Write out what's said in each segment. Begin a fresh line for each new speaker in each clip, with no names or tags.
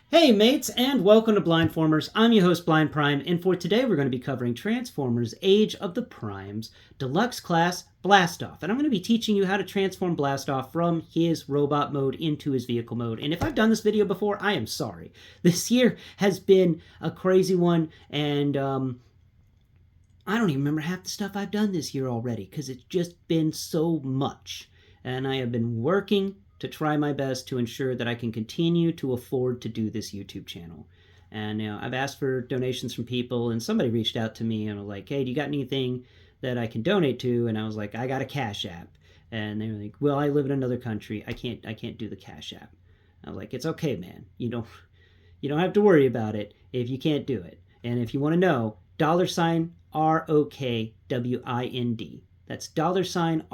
Hey mates, and welcome to Blindformers. I'm your host Blind Prime, and for today we're going to be covering Transformers Age of the Primes Deluxe Class Blast-off. And I'm going to be teaching you how to transform Blast-off from his robot mode into his vehicle mode. And if I've done this video before, I am sorry. This year has been a crazy one, and I don't even remember half the stuff I've done this year already, because it's just been so much. And I have been working to try my best to ensure that I can continue to afford to do this YouTube channel. And I've asked for donations from people, and somebody reached out to me and was like, hey, do you got anything that I can donate to? And I was like, I got a Cash App. And they were like, well, I live in another country. I can't do the Cash App. I was like, it's okay, man. You don't have to worry about it if you can't do it. And if you want to know, $ROKWIND. That's $ROKWIND.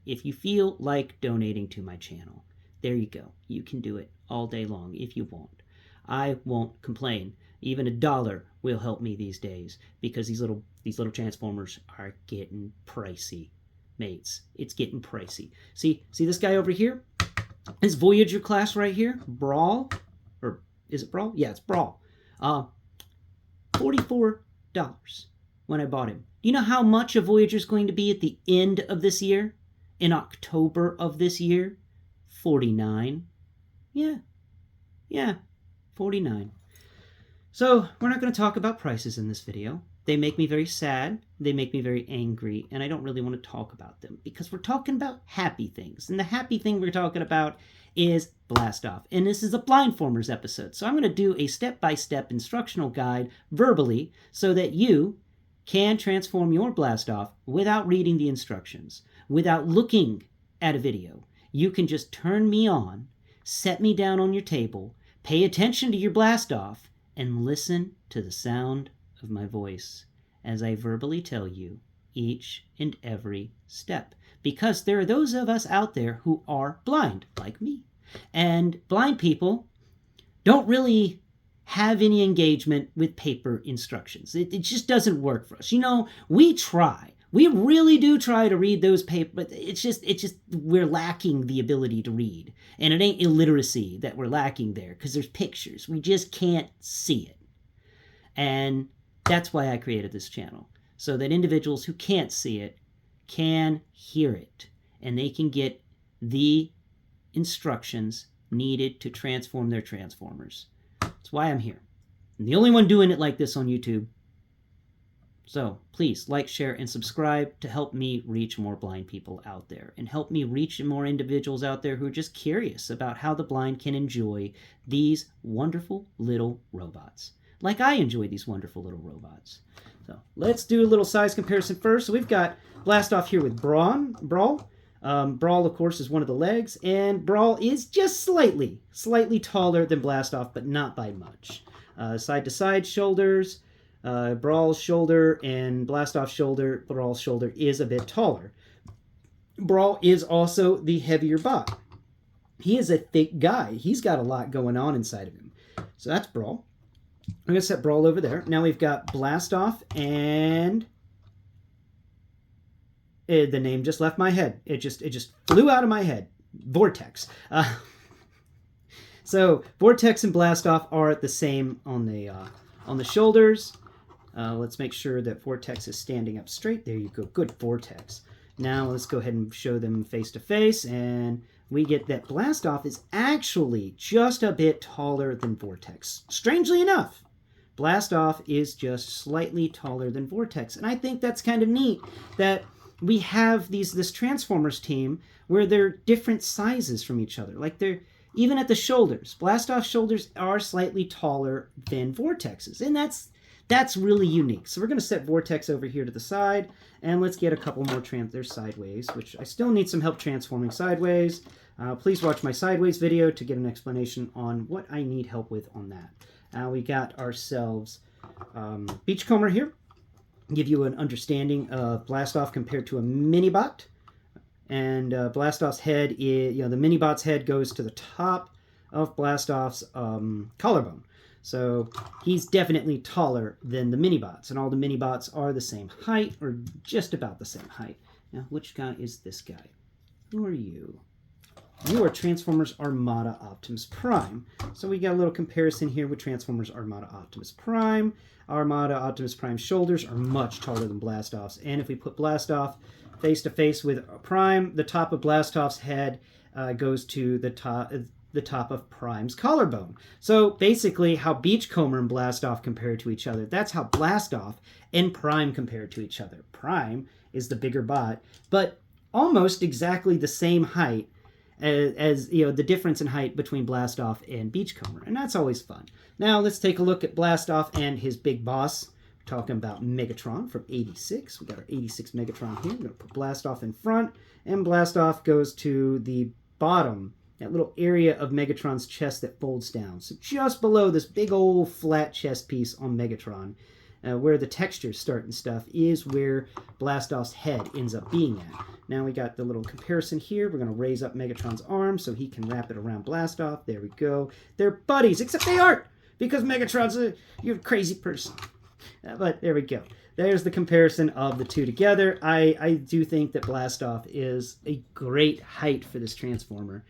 If you feel like donating to my channel, there you go. You can do it all day long if you want. I won't complain. Even $1 will help me these days, because these little Transformers are getting pricey, mates. It's getting pricey. See this guy over here? This Voyager class right here, Brawl, or is it Brawl? Yeah, it's Brawl. $44 when I bought him. Do you know how much a Voyager is going to be at the end of this year? In October of this year? $49. Yeah, $49. So, we're not going to talk about prices in this video. They make me very sad, they make me very angry, and I don't really want to talk about them, because we're talking about happy things. And the happy thing we're talking about is Blast-off. And this is a Blindformers episode, so I'm going to do a step-by-step instructional guide verbally so that you can transform your Blast-off without reading the instructions, without looking at a video. You can just turn me on, set me down on your table, pay attention to your Blast-off, and listen to the sound of my voice as I verbally tell you each and every step. Because there are those of us out there who are blind, like me. And blind people don't really have any engagement with paper instructions. It just doesn't work for us. We try. We really do try to read those papers, but it's just we're lacking the ability to read. And it ain't illiteracy that we're lacking there, because there's pictures. We just can't see it. And that's why I created this channel, so that individuals who can't see it can hear it, and they can get the instructions needed to transform their Transformers. That's why I'm here. I'm the only one doing it like this on YouTube. So please like, share, and subscribe to help me reach more blind people out there, and help me reach more individuals out there who are just curious about how the blind can enjoy these wonderful little robots, like I enjoy these wonderful little robots. So let's do a little size comparison first. So we've got Blast-off here with Brawl. Brawl, of course, is one of the legs, and Brawl is just slightly taller than Blast-off, but not by much. Side-to-side shoulders, Brawl's shoulder and Blast-off's shoulder. Brawl's shoulder is a bit taller. Brawl is also the heavier bot. He is a thick guy. He's got a lot going on inside of him. So that's Brawl. I'm going to set Brawl over there. Now we've got Blast-off, and the name just left my head. It just flew out of my head. Vortex. So Vortex and Blast-off are the same on the shoulders. Let's make sure that Vortex is standing up straight. There you go. Good, Vortex. Now let's go ahead and show them face to face, and we get that Blast-off is actually just a bit taller than Vortex. Strangely enough, Blast-off is just slightly taller than Vortex. And I think that's kind of neat that we have this Transformers team where they're different sizes from each other. Like, they're even at the shoulders. Blast-off's shoulders are slightly taller than Vortex's, and that's really unique. So we're going to set Vortex over here to the side, and let's get a couple more there's sideways, which I still need some help transforming sideways. Please watch my sideways video to get an explanation on what I need help with on that. We got ourselves Beachcomber here. Give you an understanding of Blast-off compared to a mini-bot. And Blast-off's head is, the mini-bot's head goes to the top of Blast-off's collarbone. So he's definitely taller than the mini-bots, and all the mini-bots are the same height, or just about the same height. Now, which guy is this guy? Who are you? you are Transformers Armada Optimus Prime. So we got a little comparison here with Transformers Armada Optimus Prime. Armada Optimus Prime's shoulders are much taller than Blast-off's. And if we put Blast-off face to face with Prime, the top of Blast-off's head goes to the top of Prime's collarbone. So basically how Beachcomber and Blast-off compare to each other. That's how Blast-off and Prime compare to each other. Prime is the bigger bot, but almost exactly the same height as you know, the difference in height between Blast-off and Beachcomber, and that's always fun. Now let's take a look at Blast-off and his big boss. We're talking about Megatron from 86. We got our 86 Megatron here. We're going to put Blast-off in front, and Blast-off goes to the bottom, that little area of Megatron's chest that folds down. So just below this big old flat chest piece on Megatron, where the textures start and stuff, is where Blast-off's head ends up being at. Now we got the little comparison here. We're going to raise up Megatron's arm so he can wrap it around Blast-off. There we go. They're buddies, except they aren't, because Megatron's you're a crazy person. But there we go. There's the comparison of the two together. I do think that Blast-off is a great height for this Transformer.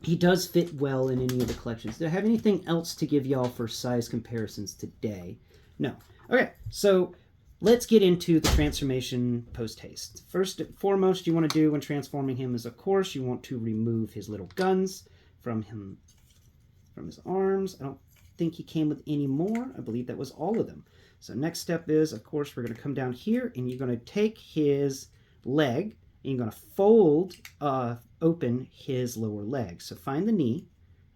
He does fit well in any of the collections. Do I have anything else to give y'all for size comparisons today? No. Okay, so let's get into the transformation post-haste. First and foremost, you want to do when transforming him is, of course, you want to remove his little guns from his arms. I don't think he came with any more. I believe that was all of them. So next step is, of course, we're going to come down here, and you're going to take his leg, and you're going to fold open his lower leg. So find the knee,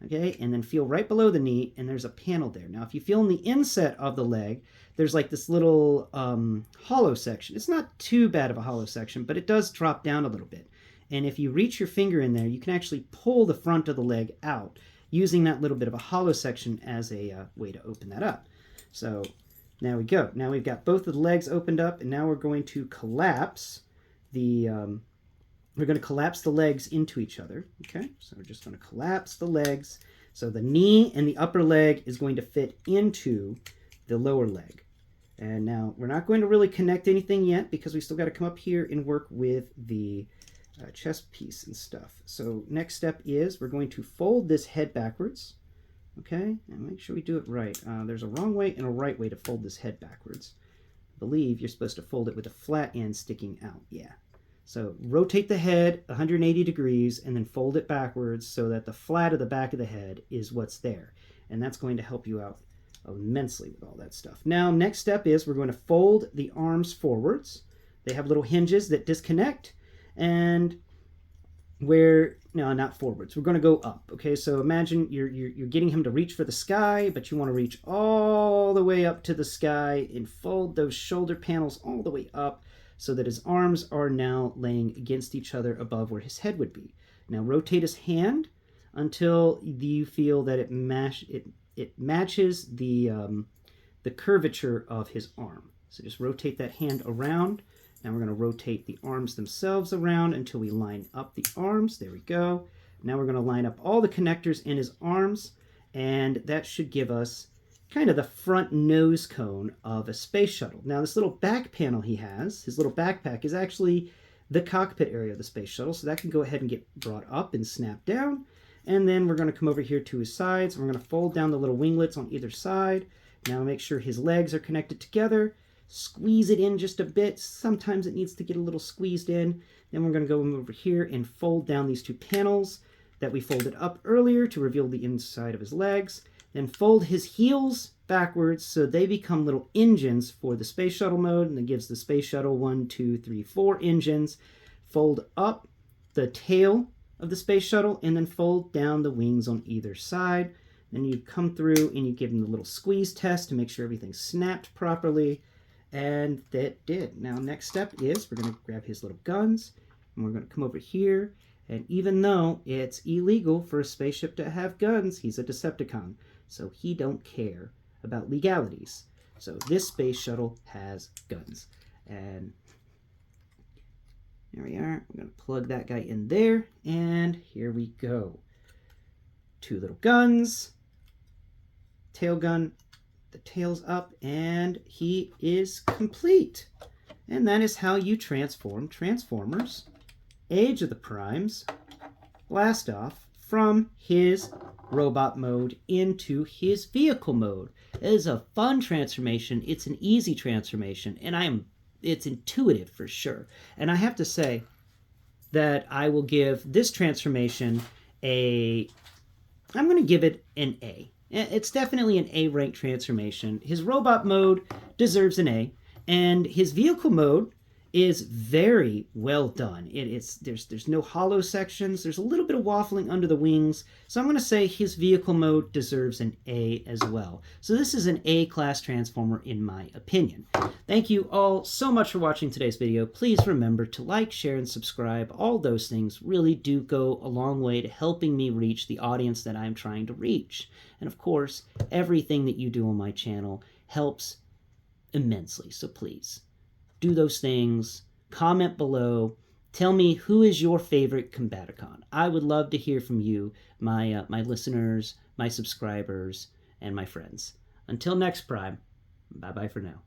okay, and then feel right below the knee, and there's a panel there. Now, if you feel in the inset of the leg, there's like this little hollow section. It's not too bad of a hollow section, but it does drop down a little bit. And if you reach your finger in there, you can actually pull the front of the leg out using that little bit of a hollow section as a way to open that up. So now we go. Now we've got both of the legs opened up, and now we're going to collapse the legs into each other. Okay, so we're just going to collapse the legs. So the knee and the upper leg is going to fit into the lower leg. And now we're not going to really connect anything yet because we still got to come up here and work with the chest piece and stuff. So next step is we're going to fold this head backwards. Okay, and make sure we do it right. There's a wrong way and a right way to fold this head backwards. I believe you're supposed to fold it with the flat end sticking out. Yeah. So rotate the head 180 degrees and then fold it backwards so that the flat of the back of the head is what's there. And that's going to help you out immensely with all that stuff. Now, next step is we're going to fold the arms forwards. They have little hinges that disconnect, and no, not forwards. We're going to go up. Okay, so imagine you're getting him to reach for the sky, but you want to reach all the way up to the sky and fold those shoulder panels all the way up so that his arms are now laying against each other above where his head would be. Now rotate his hand until you feel that it matches the curvature of his arm. So just rotate that hand around. Now we're going to rotate the arms themselves around until we line up the arms. There we go. Now we're going to line up all the connectors in his arms, and that should give us kind of the front nose cone of a space shuttle. Now this little back panel he has, his little backpack, is actually the cockpit area of the space shuttle, so that can go ahead and get brought up and snapped down. And then we're going to come over here to his sides. We're going to fold down the little winglets on either side. Now make sure his legs are connected together. Squeeze it in just a bit. Sometimes it needs to get a little squeezed in. Then we're going to go over here and fold down these two panels that we folded up earlier to reveal the inside of his legs. Then fold his heels backwards so they become little engines for the space shuttle mode, and that gives the space shuttle 1, 2, 3, 4 engines. Fold up the tail of the space shuttle and then fold down the wings on either side. Then you come through and you give him the little squeeze test to make sure everything's snapped properly, and that did. Now next step is we're going to grab his little guns, and we're going to come over here, and even though it's illegal for a spaceship to have guns, he's a Decepticon, so he don't care about legalities. So this space shuttle has guns. And there we are. I'm going to plug that guy in there, and here we go. 2 little guns, tail gun, the tail's up, and he is complete. And that is how you transform Transformers, Age of the Primes, Blast-off from his robot mode into his vehicle mode. It is a fun transformation. It's an easy transformation, and it's intuitive for sure. And I have to say that I will give this transformation I'm going to give it an A. It's definitely an A rank transformation. His robot mode deserves an A, and his vehicle mode is very well done. There's no hollow sections. There's a little bit of waffling under the wings. So I'm going to say his vehicle mode deserves an A as well. So this is an A-class Transformer in my opinion. Thank you all so much for watching today's video. Please remember to like, share, and subscribe. All those things really do go a long way to helping me reach the audience that I'm trying to reach. And of course, everything that you do on my channel helps immensely. So please, do those things, comment below, tell me who is your favorite Combatacon. I would love to hear from you, my listeners, my subscribers, and my friends. Until next Prime, bye-bye for now.